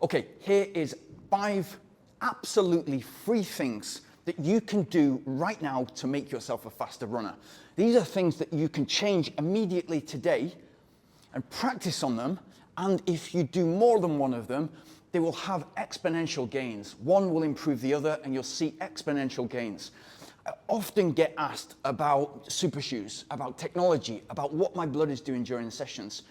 Okay, here is 5 absolutely free things that you can do right now to make yourself a faster runner. These are things that you can change immediately today and practice on them. And if you do more than one of them, they will have exponential gains. One will improve the other and you'll see exponential gains. I often get asked about super shoes, about technology, about what my blood is doing during the sessions.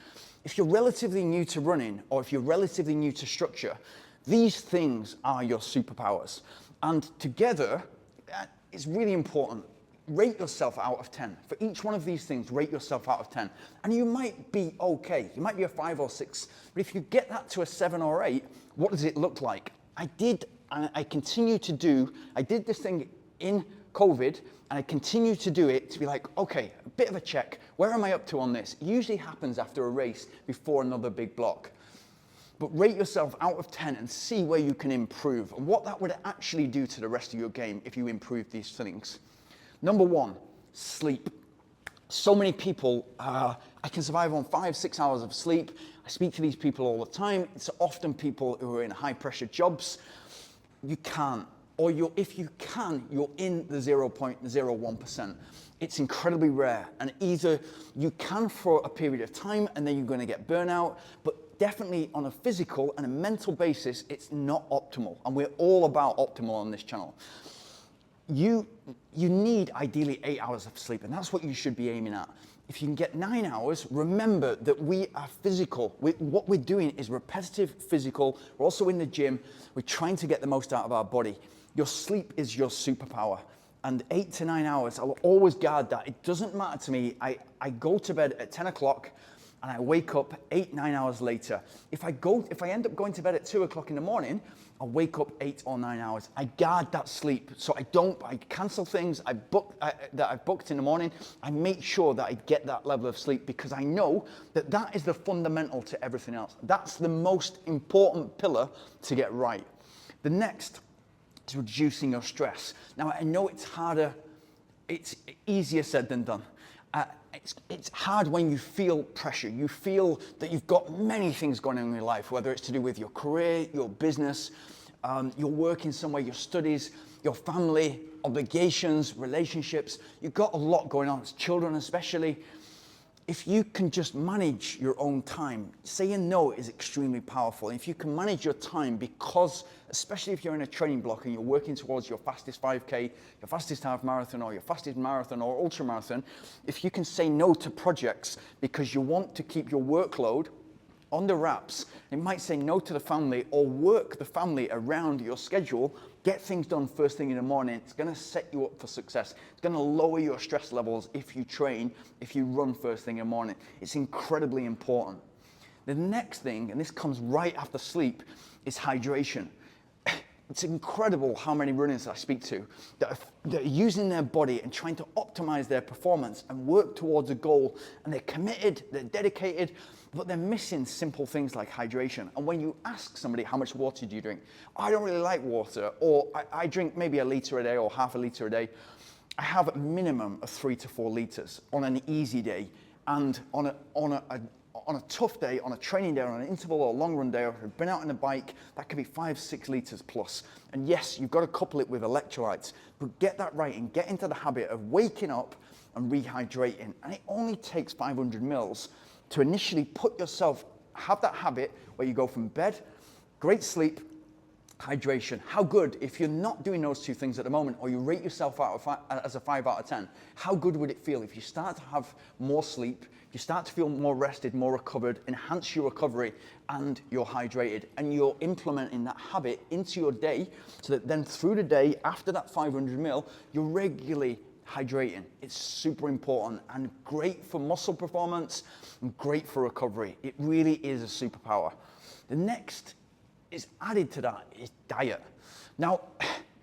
If you're relatively new to running or if you're relatively new to structure, these things are your superpowers. And together, it's really important. Rate yourself out of 10. For each one of these things, rate yourself out of 10. And you might be okay. You might be a 5 or 6. But if you get that to a 7 or 8, what does it look like? I did this thing in COVID, and I continue to do it to be like, okay, a bit of a check. Where am I up to on this? It usually happens after a race before another big block. But rate yourself out of 10 and see where you can improve and what that would actually do to the rest of your game if you improve these things. Number 1, sleep. So many people, I can survive on 5-6 hours of sleep. I speak to these people all the time. It's often people who are in high pressure jobs. You can't, or if you can, you're in the 0.01%. It's incredibly rare, and either you can for a period of time and then you're going to get burnout, but definitely on a physical and a mental basis, it's not optimal, and we're all about optimal on this channel. You need ideally 8 hours of sleep, and that's what you should be aiming at. If you can get 9 hours, remember that we are physical. What we're doing is repetitive physical. We're also in the gym. We're trying to get the most out of our body. Your sleep is your superpower. And 8 to 9 hours, I'll always guard that. It doesn't matter to me. I go to bed at 10 o'clock and I wake up 8-9 hours later. If I end up going to bed at 2 o'clock in the morning, I'll wake up 8 or 9 hours. I guard that sleep. So I cancel things that I've booked in the morning. I make sure that I get that level of sleep because I know that that is the fundamental to everything else. That's the most important pillar to get right. The next is reducing your stress. Now, I know it's harder, it's easier said than done. It's hard when you feel pressure. You feel that you've got many things going on in your life, whether it's to do with your career, your business, your work in somewhere, your studies, your family, obligations, relationships. You've got a lot going on, as children especially. If you can just manage your own time, saying no is extremely powerful. And if you can manage your time, because especially if you're in a training block and you're working towards your fastest 5K, your fastest half marathon, or your fastest marathon or ultra marathon, if you can say no to projects because you want to keep your workload on the wraps, it might say no to the family or work the family around your schedule. Get things done first thing in the morning. It's going to set you up for success. It's going to lower your stress levels if you train, if you run first thing in the morning. It's incredibly important. The next thing, and this comes right after sleep, is hydration. It's incredible how many runners I speak to that are using their body and trying to optimize their performance and work towards a goal, and they're committed, they're dedicated, but they're missing simple things like hydration. And when you ask somebody, how much water do you drink? I don't really like water, or I drink maybe a litre a day or half a litre a day. I have a minimum of 3 to 4 litres on an easy day, and on a tough day, on a training day, on an interval or long run day, or if you've been out on a bike, that could be 5-6 litres plus. And yes, you've got to couple it with electrolytes, but get that right and get into the habit of waking up and rehydrating. And it only takes 500 mils to initially have that habit where you go from bed, great sleep, hydration. How good, if you're not doing those two things at the moment, or you rate yourself as a 5 out of 10, how good would it feel if you start to have more sleep, you start to feel more rested, more recovered, enhance your recovery, and you're hydrated, and you're implementing that habit into your day, so that then through the day, after that 500 mil, you're regularly hydrating. It's super important and great for muscle performance and great for recovery. It really is a superpower. The next is added to that is diet. Now,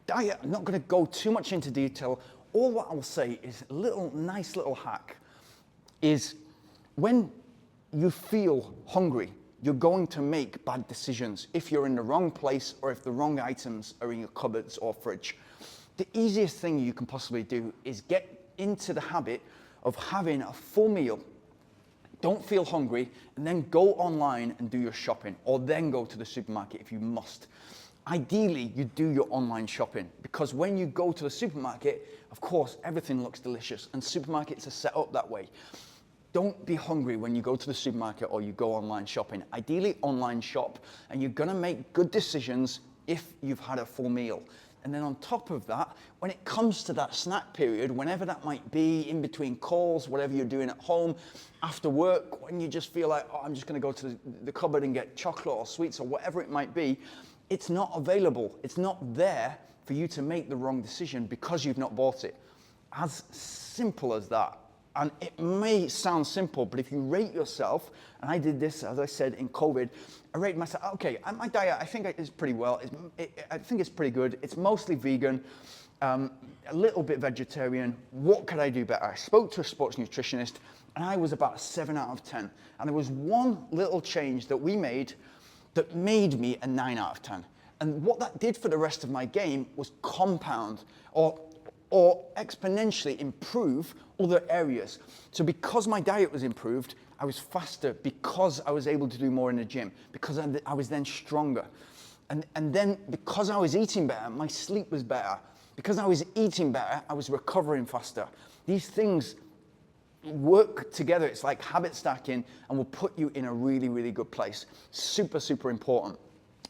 diet, I'm not going to go too much into detail. All what I'll say is a nice little hack is when you feel hungry, you're going to make bad decisions if you're in the wrong place or if the wrong items are in your cupboards or fridge. The easiest thing you can possibly do is get into the habit of having a full meal, don't feel hungry, and then go online and do your shopping, or then go to the supermarket if you must. Ideally, you do your online shopping, because when you go to the supermarket, of course, everything looks delicious, and supermarkets are set up that way. Don't be hungry when you go to the supermarket or you go online shopping. Ideally, online shop, and you're gonna make good decisions if you've had a full meal. And then on top of that, when it comes to that snack period, whenever that might be, in between calls, whatever you're doing at home, after work, when you just feel like, oh, I'm just gonna go to the cupboard and get chocolate or sweets or whatever it might be, it's not available. It's not there for you to make the wrong decision because you've not bought it. As simple as that. And it may sound simple, but if you rate yourself, and I did this, as I said, in COVID, I rated myself, okay, my diet, I think is pretty well, I think it's pretty good. It's mostly vegan, a little bit vegetarian. What could I do better? I spoke to a sports nutritionist, and I was about a 7 out of 10. And there was one little change that we made that made me a 9 out of 10. And what that did for the rest of my game was compound or exponentially improve other areas. So because my diet was improved, I was faster, because I was able to do more in the gym, because I was then stronger. And then because I was eating better, my sleep was better. Because I was eating better, I was recovering faster. These things work together. It's like habit stacking, and will put you in a really, really good place. Super, super important.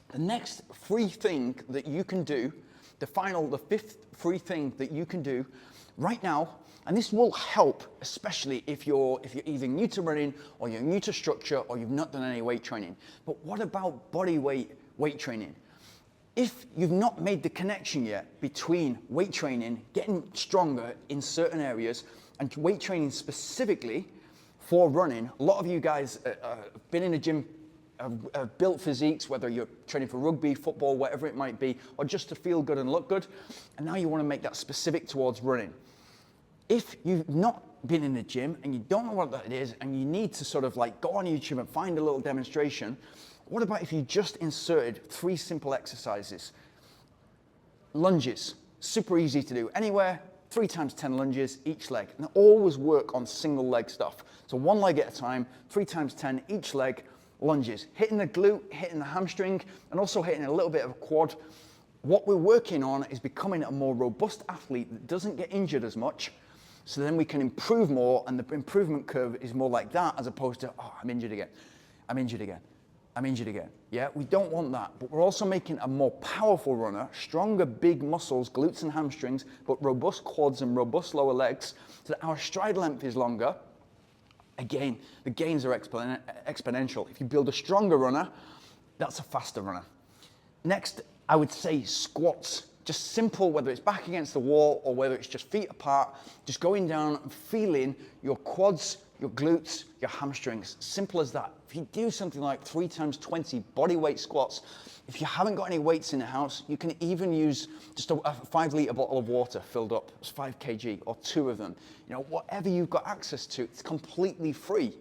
The next free thing that you can do, the fifth free thing that you can do right now, and this will help, especially if you're either new to running, or you're new to structure, or you've not done any weight training. But what about body weight training? If you've not made the connection yet between weight training, getting stronger in certain areas, and weight training specifically for running, a lot of you guys have been in the gym, have built physiques, whether you're training for rugby, football, whatever it might be, or just to feel good and look good, and now you want to make that specific towards running. If you've not been in the gym and you don't know what that is, and you need to sort of like go on YouTube and find a little demonstration, what about if you just inserted 3 simple exercises? Lunges, super easy to do. Anywhere, 3 times 10 lunges each leg. And always work on single leg stuff. So 1 leg at a time, 3 times 10 each leg, lunges. Hitting the glute, hitting the hamstring, and also hitting a little bit of a quad. What we're working on is becoming a more robust athlete that doesn't get injured as much, so then we can improve more, and the improvement curve is more like that, as opposed to, oh, I'm injured again, I'm injured again, I'm injured again. Yeah, we don't want that, but we're also making a more powerful runner, stronger big muscles, glutes and hamstrings, but robust quads and robust lower legs, so that our stride length is longer. Again, the gains are exponential. If you build a stronger runner, that's a faster runner. Next, I would say squats. Just simple, whether it's back against the wall or whether it's just feet apart, just going down and feeling your quads, your glutes, your hamstrings. Simple as that. If you do something like 3 times 20 body weight squats, if you haven't got any weights in the house, you can even use just a 5-litre bottle of water filled up. It's 5 kg or 2 of them. You know, whatever you've got access to, it's completely free.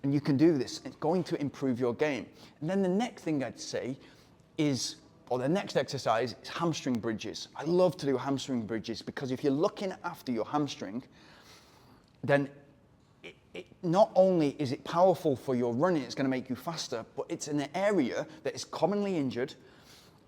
And you can do this. It's going to improve your game. And then the next thing I'd say is, or the next exercise, is hamstring bridges. I love to do hamstring bridges, because if you're looking after your hamstring, then not only is it powerful for your running, it's going to make you faster, but it's in an area that is commonly injured.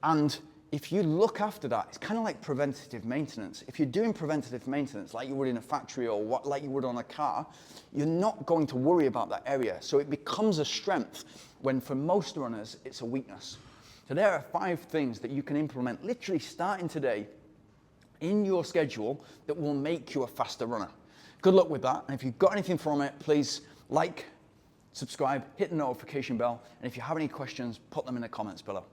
And if you look after that, it's kind of like preventative maintenance. If you're doing preventative maintenance like you would in a factory, or like you would on a car, you're not going to worry about that area. So it becomes a strength, when for most runners, it's a weakness. So there are 5 things that you can implement literally starting today in your schedule that will make you a faster runner. Good luck with that. And if you've got anything from it, please like, subscribe, hit the notification bell. And if you have any questions, put them in the comments below.